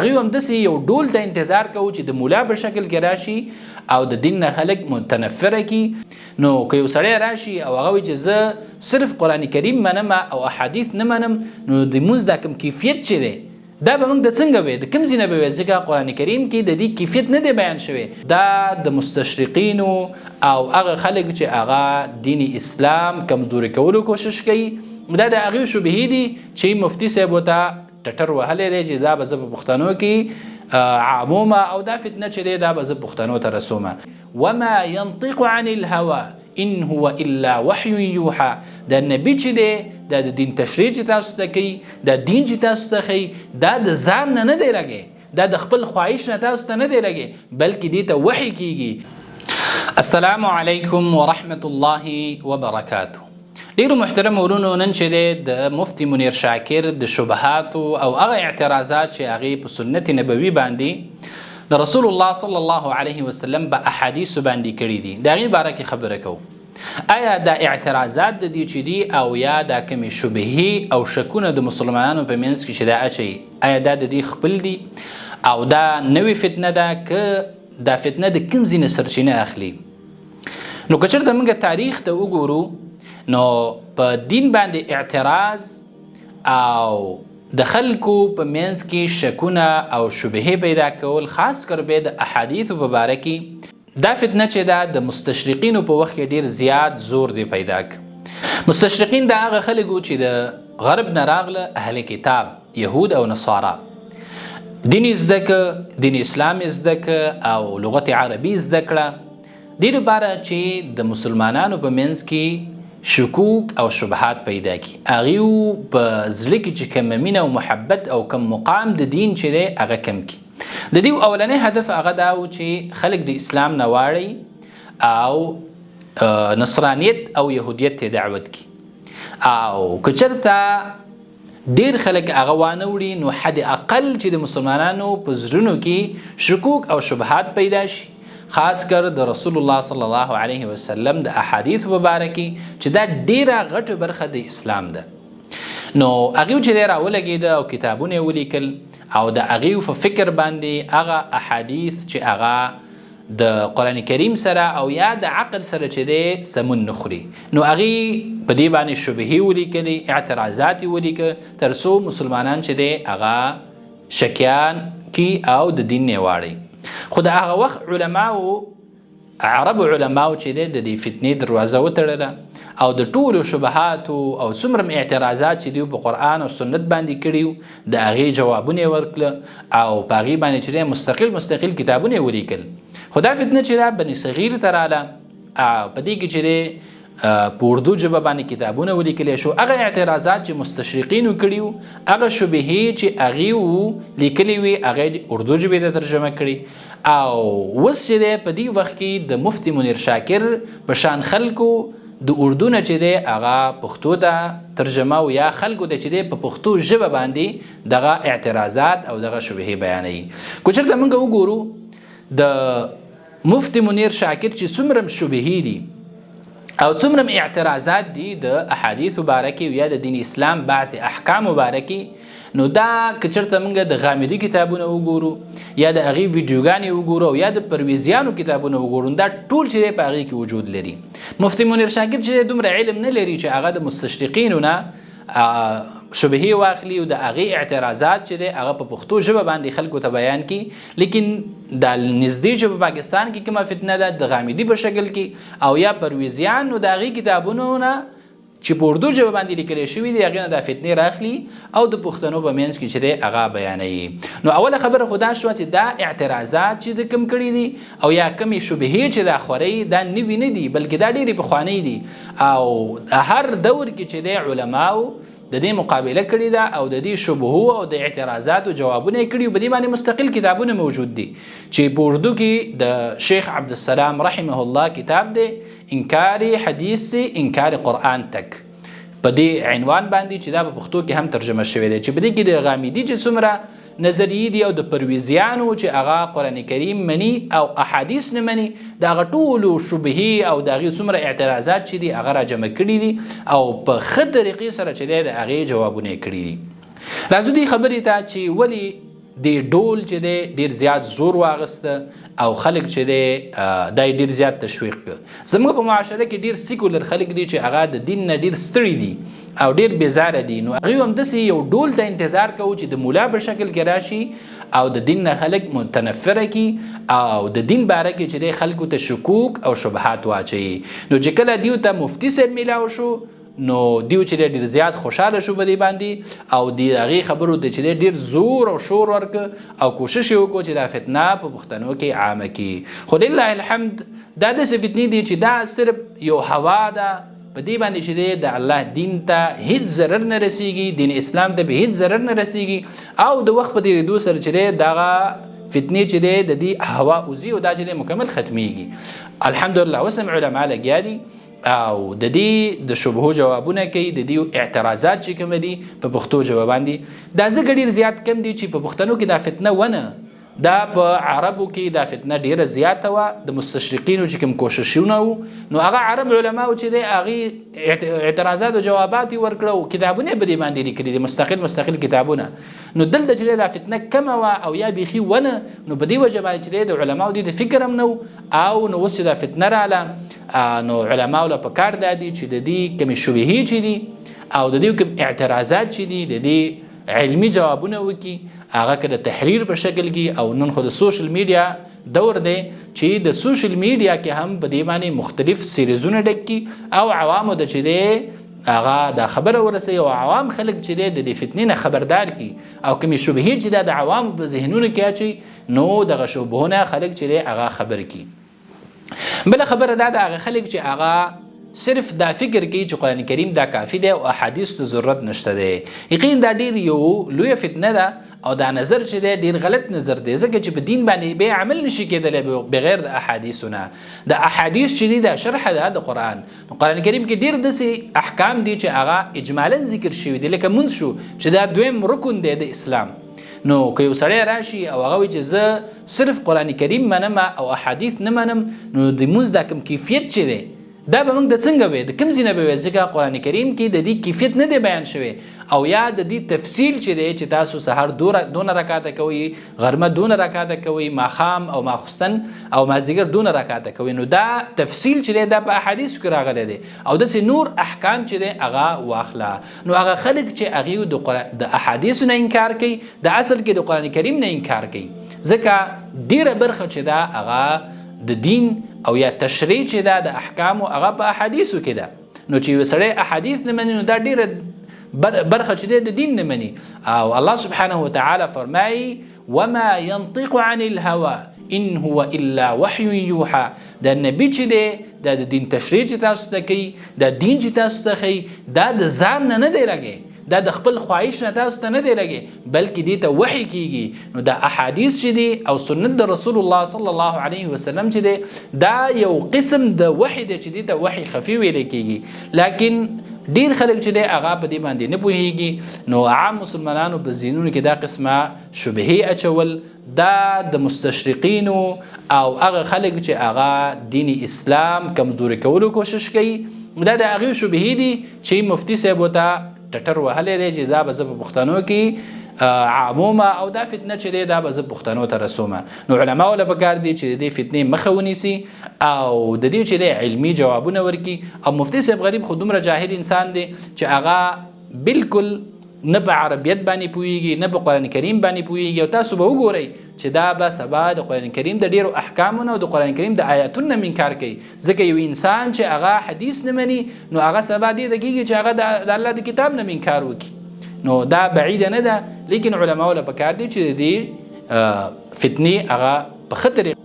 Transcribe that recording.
هغوی هم داسې یو ډول ته انتظار کوو چې د مولا په شکل کې راشي او د دین نه خلک متنفره کی. نو که یو سړی راشي او هغه وایي چې زه صرف قرآن کریم منم او احادیث نه منم، نو د لمونځ دا کوم کیفیت چې دی دا به موږ د څنګه وي، د کوم ځای نه به وي؟ ځکه قرآن کریم کې د دې کیفیت نه دی بیان شوی. دا د مستشرقینو او هغه خلک چې هغه دین اسلام کمزوري کولو کوشش کوي، دا د هغوی شبهې دي چې مفتي صاحب ورته ټټر وهلی دی چې دا به زه په پښتنو کې عامومه او دا فتنه چې دی دا به زه پښتنو ته رسومه. وما ينطق عن الهوى ان هو الا وحي يوحى. دا نبی چې دی دا د دین تشریح چې تاسو ته کوي، دا دین چې تاسو ته ښیي، دا د ځان نه دی لګی، دا د خپل خواهش نه تاسو ته نه دی لګی، بلکې دې ته وحی کیږي. السلام علیکم ورحمة الله وبرکاته. ډیرو محترم ورونو، نن چې د مفتی منیر شاکر د شبهاتو او هغه اعتراضات چې هغې په سنت نبوي باندې د رسول الله صلی الله علیه وسلم په احادیثو باندې کړي دي، د هغې باره کې خبره کوو. آیا دا اعتراضات د دې چې دي او یا دا کمې شبهې او شکونه د مسلمانانو په منځ کې چې دا اچوي، آیا دا د دې خپل دي او دا نوې فتنه ده که دا فتنه د کوم ځای نه سرچینه اخلي؟ نو که چېرته موږ تاریخ ته وګورو، نو په دین باندې اعتراض او د خلکو په منځ کې شکونه او شبهې پیدا کول، خاص کر به د احادیثو په باره کې، دا فتنه چې دا د مستشرقینو په وخت کې ډیر زیات زور دی پیدا ک. مستشرقین دا هغه خلک چې د غرب نه راغله، اهل کتاب، یهود او نصارا، دین زده که، دین اسلام زده که او لغت عربي زده کړه، دې لپاره چې د مسلمانانو په منځ کې شکوک او شبهات پیدا کی. هغوی په زړه کې چې کومه مینه او محبت او کوم مقام د دین چې دی هغه کم کی. د دې اولنی هدف هغه دا و چې خلک د اسلام نه واړی او نصرانیت او یهودیت ته دعوت کی. او که چېرته ډیر خلک هغه وانه وړي، نو حد اقل چې د مسلمانانو په زړونو کې شکوک او شبهات پیدا شي، خاص کر د رسول الله صلی الله علیه وسلم د احادیث مبارکی چې دا ډیره غټه برخه د اسلام ده. نو هغوی چې دی راولګېده او کتابونه یې ولیکل او د هغوی په فکر باندې هغه احادیث چې هغه د قرآن کریم سره او یا د عقل سره چې دی سمون نه خوري، نو هغوی په دې باندې شبهې ولیکلې، اعتراضات یې ولیکه، تر څو مسلمانان چې دی هغه شکیان کی او د دین نه واړي. خو د هغه وخت علماو، عربو علماو چې دی د دې فتنې دروازه وتړله او د ټولو شبهاتو او څومره اعتراضات چې دوی په قرآن او سنت باندې کړي د هغې جوابونه یې ورکړه او په هغې باندې چې دی مستقل کتابونه یې ولیکل. خو دا فتنه چې دا بني صغیر ته راله، په دې کې چې دی په اردو ژبه باندې کتابونه ولیکلی شو، هغه اعتراضات چې مستشرقینو کړي وو، هغه شبهې چې هغې لیکلي وي، هغه د اردو ژبې ته ترجمه کړي. او اوس چې دی په دې وخت کې د مفتی منیر شاکر په شان خلکو د اردو نه چې دی هغه پښتو ته ترجمه او یا خلکو ته چې دی په پښتو ژبه باندې دغه اعتراضات او دغه شبهې بیانوي. که چېرته موږ وګورو د مفتی منیر شاکر چې څومره شبهې دي او څومره اعتراضات دي د احادیثو باره کې یا د دین اسلام بعضې احکامو باره کې، نو دا که چېرته موږ د غامدي کتابونه وګورو یا د هغې ویډیوګانې وګورو او یا د پرویزیانو کتابونه وګورو، دا ټول چې دی په هغې کې وجود لري. مفتی منیر شاکر چې دومره علم نه لري چې هغه د مستشرقینو نه شبهې واخلي او د هغې اعتراضات چې دی هغه په پښتو ژبه باندې خلکو ته بیان کړي. لیکن دا نږدې چې په پاکستان کې کومه فتنه ده د غامدي په شکل کې او یا پرویزیان، نو د هغې کتابونو نه چې په اردو ژبه باندې لیکلی شوي دي هغې نه دا فتنې راخلي او د پښتنو په منځ کې چې دی هغه بیانوي. نو اوله خبره خو دا شوه چې دا اعتراضات چې د کم کړي دي او یا کمې شبهې چې دا خورئ دا نوي نه دي، بلکې دا ډېرې پخوانۍ دي او هر دور کې چې دی علماو د دې مقابله کړې ده او د دې شبهو او د اعتراضاتو جوابونه یې کړي. په دې باندې مستقل کتابونه موجود دي چې په اردو کې د شیخ عبدالسلام رحمه الله کتاب دی انکار حدیث سے انکار قرآن تک، په دې عنوان باندې چې دا په پښتو کې هم ترجمه شوی دی، چې په دې کې د غامدي چې څومره نظریې دي او د پرویزیانو چې هغه قرآن کریم مني او احادیث نه مني، د هغه ټولو شبهې او د هغې څومره اعتراضات چې دي هغه راجمع کړي دي او په ښه طریقې سره چې دی د هغې جوابونه یې کړي دي. راځو دې خبرې ته چې ولې د ډول چې دی ډیر زیات زور واغسته او خلک چې دی دای ډیر زیات تشویق کړ. زموږ په معاشره کې ډیر سیکولر خلک دي چې هغه د دین نه ډیر ستړي دي او ډیر بیزاره دي، نو هغوی هم داسې یو ډول ته انتظار کوو چې د مولا په شکل کې راشي او د دین نه خلک متنفره کی او د دین باره کې چې دی خلکو ته شکوک او شبهات واچوي. نو چې کله دیو ته مفتی صاحب میلاو شو نو دیو چې ډیر زیات خوشاله شو په دې باندې او د هغې خبرو ته چې ډیر زور او شور ورکړه او کوشش یې وکړو چې دا فتنه په پښتنو کې عامه کړي. خو لله الحمد دا داسې فتنې دي چې دا صرف یو هوا ده، په دې باندې چې د الله دین ته هیڅ ضرر نه رسیږي، دین اسلام ته به هیڅ ضرر نه رسیږي او د وخت په تېرېدو سره چې دغه فتنې چې د دې هوا اوزي او دا چې مکمل ختمیږي. الحمدلله اوس هم علما لګیا دي او د دې د شبهو جوابونه کوي، د دې اعتراضات چې کوم دي په پښتو ژبه باندې دا ځکه ډېر زیات کم دي چې په پښتنو کې دا فتنه ونه، دا په عربو کې دا فتنه ډیره زیاته وه. د مستشرقینو چې کوم کوششونه وو نو هغه عرب علماو چې دی هغې اعتراضات او جوابات یې ورکړه او کتابونه یې په دې باندې لیکلي دي، مستقل کتابونه. نو دلته چې دا فتنه کمه وه او یا بیخي ونه، نو په دې وجه باندې چې د علماو دې د فکر هم نه او نو اوس چې دا فتنه راله نو علماو له پکار دا دي چې د دې کومې شبهې چې دي او د دې کوم اعتراضات چې دي د دې علمي جوابونه وکړي، هغه که د تحریر په شکل کې او نن خو د سوشل میډیا دور دی چې د سوشل میډیا کې هم په دې باندې مختلف سیریزونه ډک کړي او عوامو د چې دی هغه دا خبره ورسوي او عوام خلک چې دی د دې فتنې نه خبردار کړي او کومې شبهې چې د عوامو په ذهنونو کې اچوي نو دغه شبهونه خلک چې دی هغه خبر کړي. بله خبره دا د هغه خلک چې هغه صرف دا فکر کوي چې قرآن کریم دا کافی دی او احادیث ته ضرورت نشته دی. یقین دا ډیر یو لویه فتنه ده او دا نظر چې دی ډیر غلط نظر دی، ځکه چې په دین باندې به عمل نشي کېدلی بغیر د احادیثونه. د احادیث چې دی دا شرح ده د قرآن. قرآن کریم کې ډیر داسې احکام دي چې هغه اجمالا ذکر شوي دي، لکه مونځ شو چې دا دویم رکن دی د اسلام. نو که یو سړی راشي او هغه وایي چې زه صرف قرآن کریم منم او احادیث نه منم، نو د مونځ دا کوم کیفیت چې دی دا به موږ د څنګه وي د کوم ځای نه به وي، ځکه قرآن کریم کې د دې کیفیت نه دی بیان شوی او یا د دې تفصیل چې دی چې تاسو سحر دونه رکعاته کوئ، غرمه دونه رکعاته کوئ، ماښام او ماخوستن او مازدیګر دونه رکعاته کوئ، نو دا تفصیل چې دی دا په احادیثو کې راغلی دی او داسې نور احکام چې دی هغه واخله. نو هغه خلک چې هغوی د احادیثو نه انکار کوي د اصل کې د قرآن کریم نه انکار کوي، ځکه ډیره برخه چې دا هغه د دین او یا تشریع چې دا د احکامو هغه په احادیثو کې ده. نو چې یو سړی احادیث نه مني نو دا ډیره برخه چې دی د دین نه مني. او الله سبحانه وتعالی فرمایي وما ينطق عن الهوى ان هو الا وحي يوحى. دا نبی چې دی دا د دین تشریع چې تاسو ته کوي، دا دین چې تاسو ته ښیي، دا د ځان نه دی لګی، دا د خپل خواهش نه تاسو ته نه دی لګی بلکې دې ته وحی کیږي. نو دا احادیث چې دي او سنت د رسول الله صلی الله علیه وسلم چې دی دا یو قسم د وحی دی چې دې ته وحی خفي ویل کیږي، لیکن ډیر خلک چې دی هغه په دې باندې نه پوهیږي. نو عام مسلمانانو په ذهنونو کې دا قسمه شبهې اچول دا د مستشرقینو او هغه خلک چې هغه دین اسلام کمزوري کولو کوشش کوي دا د هغې شبهې دي چې مفتي صاحب ورته ټټر وهلی دی چې دا به زه په پښتنو کې عامومه او دا فتنه چې دی دا به زه پښتنو ته رسومه. نو علماو له پکار دي چې د دې فتنې مخه ونیسي او د دې چې دی علمي جوابونه ورکړي. او مفتي صاحب غریب خو دومره جاهل انسان دی چې هغه بالکل نه په عربیت باندې پوهیږي نه په قرآن کریم باندې پوهیږي. او تاسو به وګورئ چې دا به سبا د قرآن کریم د ډیرو احکامونو او د قرآن کریم د آیاتونو نه انکار کوي، ځکه یو انسان چې هغه حدیث نه مني نو هغه سبا دې ته کېږي چې هغه د الله د کتاب نه انکار وکړي. نو دا بعیده نه ده، لیکن علماو له پکار دي چې د دې فتنې هغه په ښه طریقه